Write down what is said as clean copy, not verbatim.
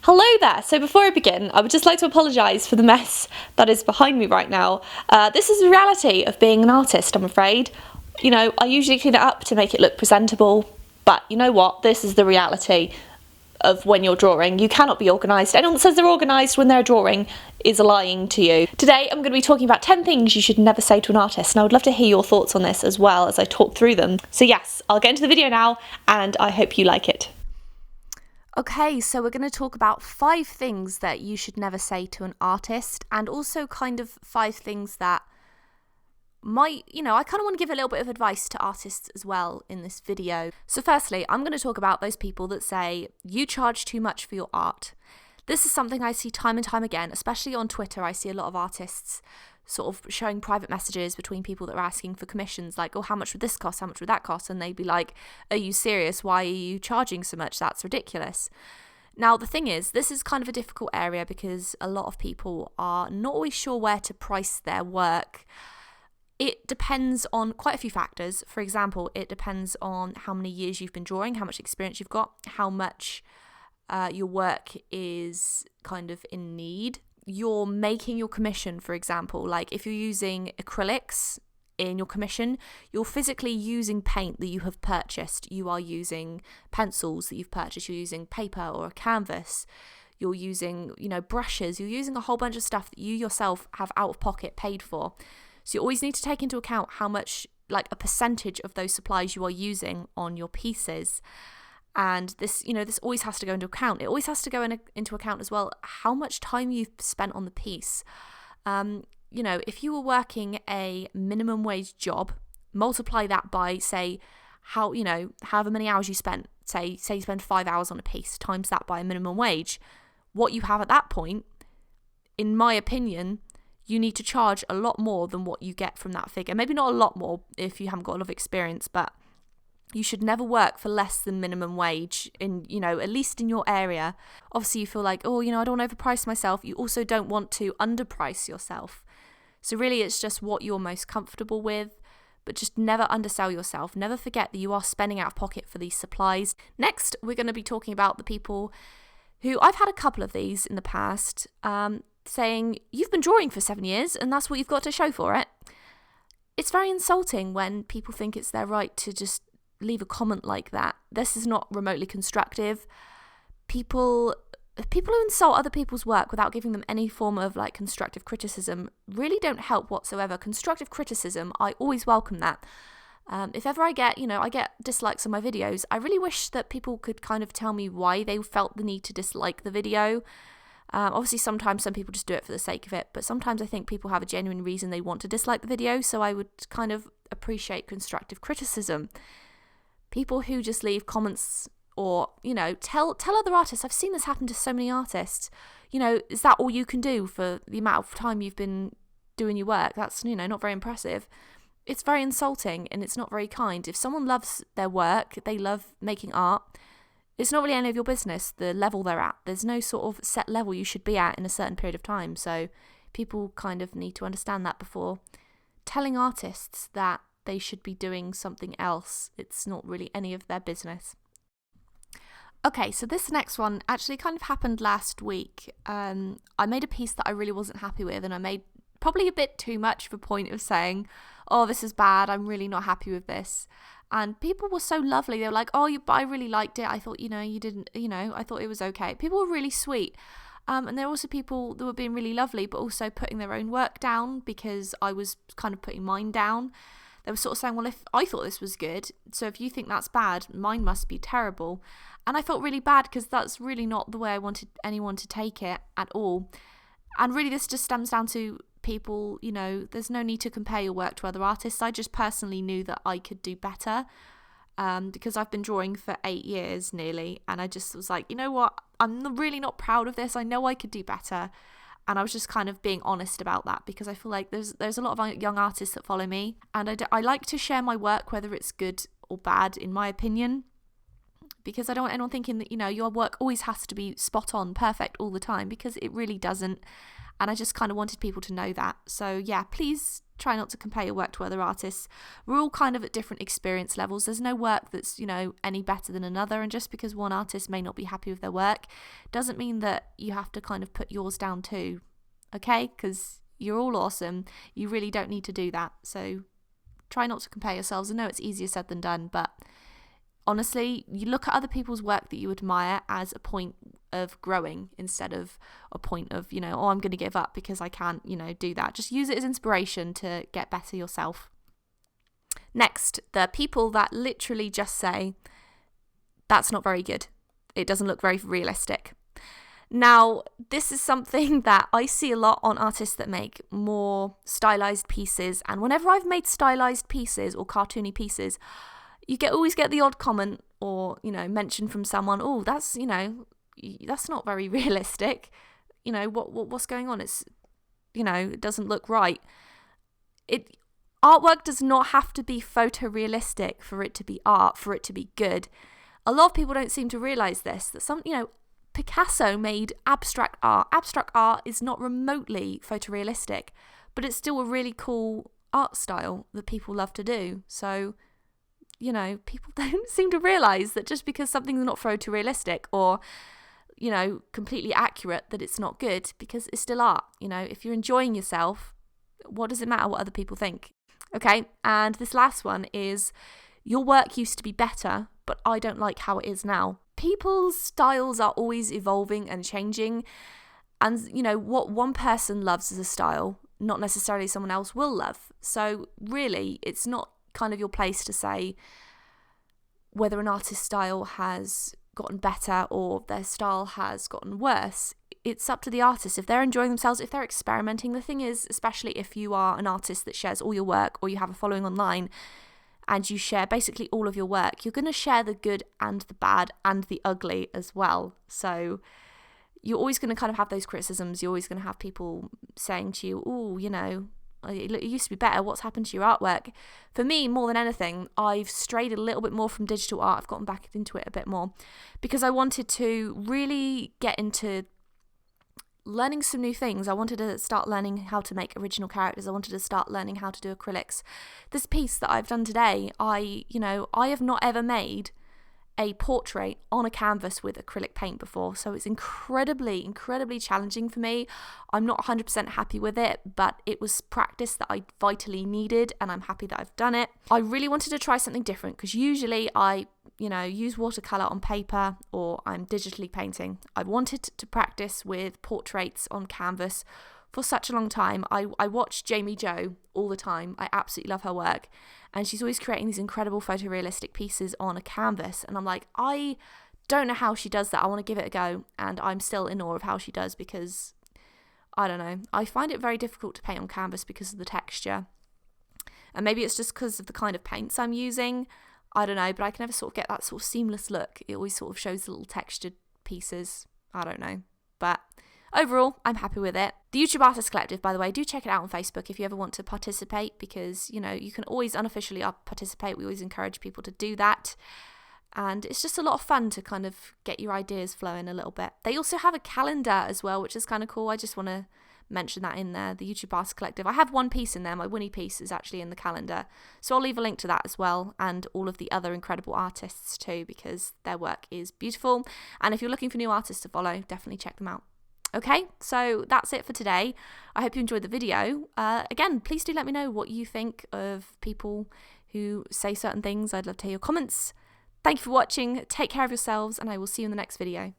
Hello there! So before I begin, I would just like to apologise for the mess that is behind me right now. This is the reality of being an artist, I'm afraid. You know, I usually clean it up to make it look presentable, but you know what? This is the reality of when you're drawing. You cannot be organised. Anyone that says they're organised when they're drawing is lying to you. Today I'm going to be talking about 10 things you should never say to an artist, and I would love to hear your thoughts on this as well as I talk through them. So yes, I'll get into the video now, and I hope you like it. Okay, so we're going to talk about 5 things that you should never say to an artist, and also kind of 5 things that might, I kind of want to give a little bit of advice to artists as well in this video. So firstly, I'm going to talk about those people that say, you charge too much for your art. This is something I see time and time again, especially on Twitter. I see a lot of artists sort of showing private messages between people that are asking for commissions, like, oh, how much would this cost? How much would that cost? And they'd be like, are you serious? Why are you charging so much? That's ridiculous. Now, the thing is, this is kind of a difficult area because a lot of people are not always sure where to price their work. It depends on quite a few factors. For example, it depends on how many years you've been drawing, how much experience you've got, how much your work is kind of in need. You're making your commission, for example, like if you're using acrylics in your commission, you're physically using paint that you have purchased. You are using pencils that you've purchased. You're using paper or a canvas. You're using, brushes. You're using a whole bunch of stuff that you yourself have out of pocket paid for. So you always need to take into account how much, like a percentage of those supplies you are using on your pieces. And this, this always has to go into account. It always has to go into account as well how much time you've spent on the piece. If you were working a minimum wage job, multiply that by, say, however many hours you spent. Say you spend 5 hours on a piece, times that by a minimum wage. What you have at that point, in my opinion, you need to charge a lot more than what you get from that figure. Maybe not a lot more if you haven't got a lot of experience, but you should never work for less than minimum wage in, at least in your area. Obviously, you feel like, I don't want to overprice myself. You also don't want to underprice yourself. So really, it's just what you're most comfortable with, but just never undersell yourself. Never forget that you are spending out of pocket for these supplies. Next, we're going to be talking about the people who, I've had a couple of these in the past, saying, you've been drawing for 7 years and that's what you've got to show for it. It's very insulting when people think it's their right to just leave a comment like that. This is not remotely constructive. People who insult other people's work without giving them any form of constructive criticism really don't help whatsoever. Constructive criticism, I always welcome that. If ever I get dislikes on my videos, I really wish that people could kind of tell me why they felt the need to dislike the video. Obviously, sometimes some people just do it for the sake of it, but sometimes I think people have a genuine reason they want to dislike the video, so I would kind of appreciate constructive criticism. People who just leave comments or, tell other artists. I've seen this happen to so many artists. Is that all you can do for the amount of time you've been doing your work? That's, not very impressive. It's very insulting and it's not very kind. If someone loves their work, they love making art, it's not really any of your business the level they're at. There's no sort of set level you should be at in a certain period of time. So people kind of need to understand that before telling artists that they should be doing something else. It's not really any of their business. Okay, so this next one actually kind of happened last week. I made a piece that I really wasn't happy with, and I made probably a bit too much of a point of saying, oh, this is bad, I'm really not happy with this. And people were so lovely. They were like, but I really liked it. I thought, you didn't, I thought it was okay. People were really sweet. And there were also people that were being really lovely, but also putting their own work down because I was kind of putting mine down. They were sort of saying, well, if I thought this was good, so if you think that's bad, mine must be terrible. And I felt really bad because that's really not the way I wanted anyone to take it at all. And really this just stems down to people, there's no need to compare your work to other artists. I just personally knew that I could do better because I've been drawing for 8 years nearly. And I just was like, you know what, I'm really not proud of this. I know I could do better. And I was just kind of being honest about that because I feel like there's a lot of young artists that follow me, and I like to share my work, whether it's good or bad, in my opinion. because I don't want anyone thinking that, your work always has to be spot on, perfect all the time, because it really doesn't. And I just kind of wanted people to know that. So yeah, please try not to compare your work to other artists. We're all kind of at different experience levels. There's no work that's, any better than another. And just because one artist may not be happy with their work doesn't mean that you have to kind of put yours down too. Okay? Because you're all awesome. You really don't need to do that. So try not to compare yourselves. I know it's easier said than done, but honestly, you look at other people's work that you admire as a point of growing instead of a point of, I'm going to give up because I can't, do that. Just use it as inspiration to get better yourself. Next, the people that literally just say, that's not very good. It doesn't look very realistic. Now, this is something that I see a lot on artists that make more stylized pieces. And whenever I've made stylized pieces or cartoony pieces, you always get the odd comment or, mention from someone, oh, that's not very realistic. What's going on? It's, it doesn't look right. Artwork does not have to be photorealistic for it to be art, for it to be good. A lot of people don't seem to realize this, that Picasso made abstract art. Abstract art is not remotely photorealistic, but it's still a really cool art style that people love to do. So, people don't seem to realize that just because something's not photorealistic or, completely accurate, that it's not good, because it's still art. If you're enjoying yourself, what does it matter what other people think? Okay, and this last one is, your work used to be better, but I don't like how it is now. People's styles are always evolving and changing, and what one person loves as a style, not necessarily someone else will love. So really, it's not kind of your place to say whether an artist's style has gotten better or their style has gotten worse. It's up to the artist. If they're enjoying themselves, if they're experimenting. The thing is, especially if you are an artist that shares all your work or you have a following online and you share basically all of your work, you're going to share the good and the bad and the ugly as well. So you're always going to kind of have those criticisms. You're always going to have people saying to you, oh, it used to be better. What's happened to your artwork? For me, more than anything, I've strayed a little bit more from digital art. I've gotten back into it a bit more because I wanted to really get into learning some new things. I wanted to start learning how to make original characters. I wanted to start learning how to do acrylics. This piece that I've done today, I have not ever made a portrait on a canvas with acrylic paint before, so it's incredibly challenging for me. I'm not 100% happy with it, but it was practice that I vitally needed, and I'm happy that I've done it. I really wanted to try something different because usually I use watercolor on paper or I'm digitally painting. I wanted to practice with portraits on canvas for such a long time. I watch Jamie Jo all the time. I absolutely love her work. And she's always creating these incredible photorealistic pieces on a canvas. And I'm like, I don't know how she does that. I want to give it a go. And I'm still in awe of how she does because, I don't know, I find it very difficult to paint on canvas because of the texture. And maybe it's just because of the kind of paints I'm using. I don't know, but I can never sort of get that sort of seamless look. It always sort of shows the little textured pieces. I don't know. But overall, I'm happy with it. The YouTube Artist Collective, by the way, do check it out on Facebook if you ever want to participate because, you can always unofficially participate. We always encourage people to do that. And it's just a lot of fun to kind of get your ideas flowing a little bit. They also have a calendar as well, which is kind of cool. I just want to mention that in there, the YouTube Artist Collective. I have one piece in there. My Winnie piece is actually in the calendar. So I'll leave a link to that as well and all of the other incredible artists too because their work is beautiful. And if you're looking for new artists to follow, definitely check them out. Okay, so that's it for today. I hope you enjoyed the video. Again, please do let me know what you think of people who say certain things. I'd love to hear your comments. Thank you for watching. Take care of yourselves, and I will see you in the next video.